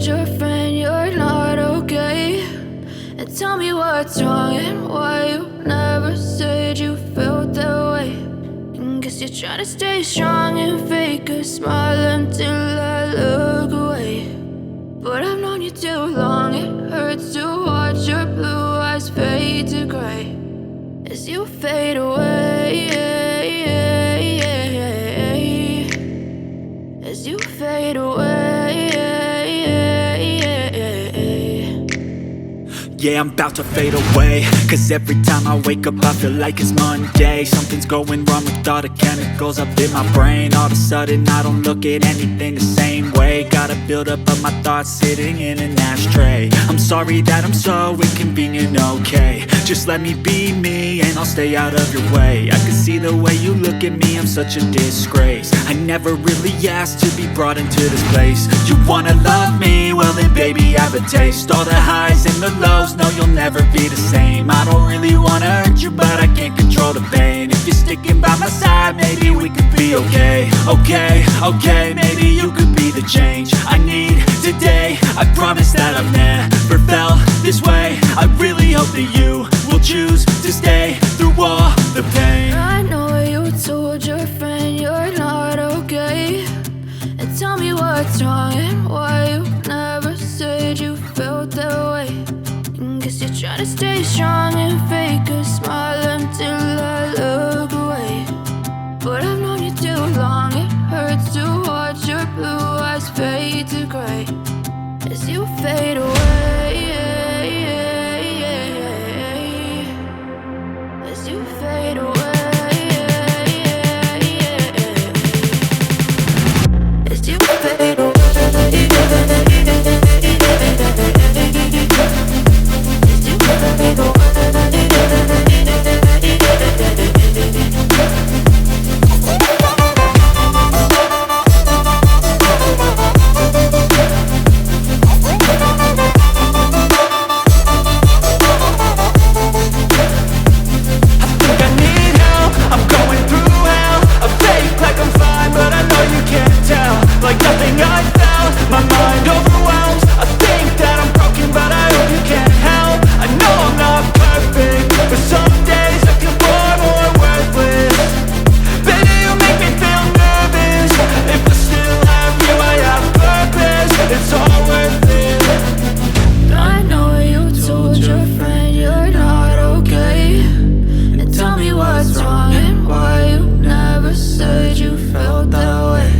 your friend you're not okay? And tell me what's wrong and why you never said you felt that way. And guess you're trying to stay strong and fake a smile until I look away. But I've known you too long, it hurts to watch your blue eyes fade to gray as you fade away, as you fade away. Yeah, I'm about to fade away, cause every time I wake up I feel like it's Monday. Something's going wrong with all the chemicals up in my brain. All of a sudden I don't look at anything the same way. Got a buildup of my thoughts sitting in an ashtray. I'm sorry that I'm so inconvenient, okay? Just let me be me and I'll stay out of your way. I can see the way you look at me, I'm such a disgrace. I never really asked to be brought into this place. You wanna love me? Well then baby I have a taste. All the highs and the lows, no you'll never be the same. I don't really wanna hurt you but I can't control the pain. If you're sticking by my side maybe we could be okay. Okay, maybe you could be the change I need today. I promise that I've never felt this way. I really hope that you will choose to stay through all the pain. I know you told your friend you're not okay. And tell me what's wrong and why you never said you felt that way. And guess you're trying to stay strong and fake a smile until I look away. But I've known you too long, it hurts to watch your blue eyes fade to gray as you fade away, as you fade away, as you fade away. Like nothing I felt, my mind overwhelms. I think that I'm broken, but I hope you can't help. I know I'm not perfect, but some days I feel far more worthless. Baby, you make me feel nervous. If I still have you, I have purpose. It's all worth it. I know you told your friend you're not okay. And tell me what's wrong and why you never said you felt that way.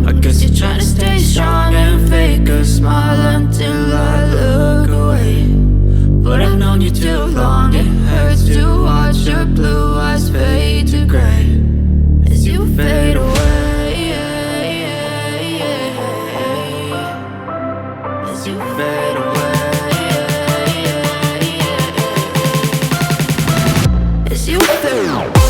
I guess you're trying to stay strong and fake a smile until I look away. But I've known you too long, it hurts to watch your blue eyes fade to gray as you fade away, as you fade away, as you fade away.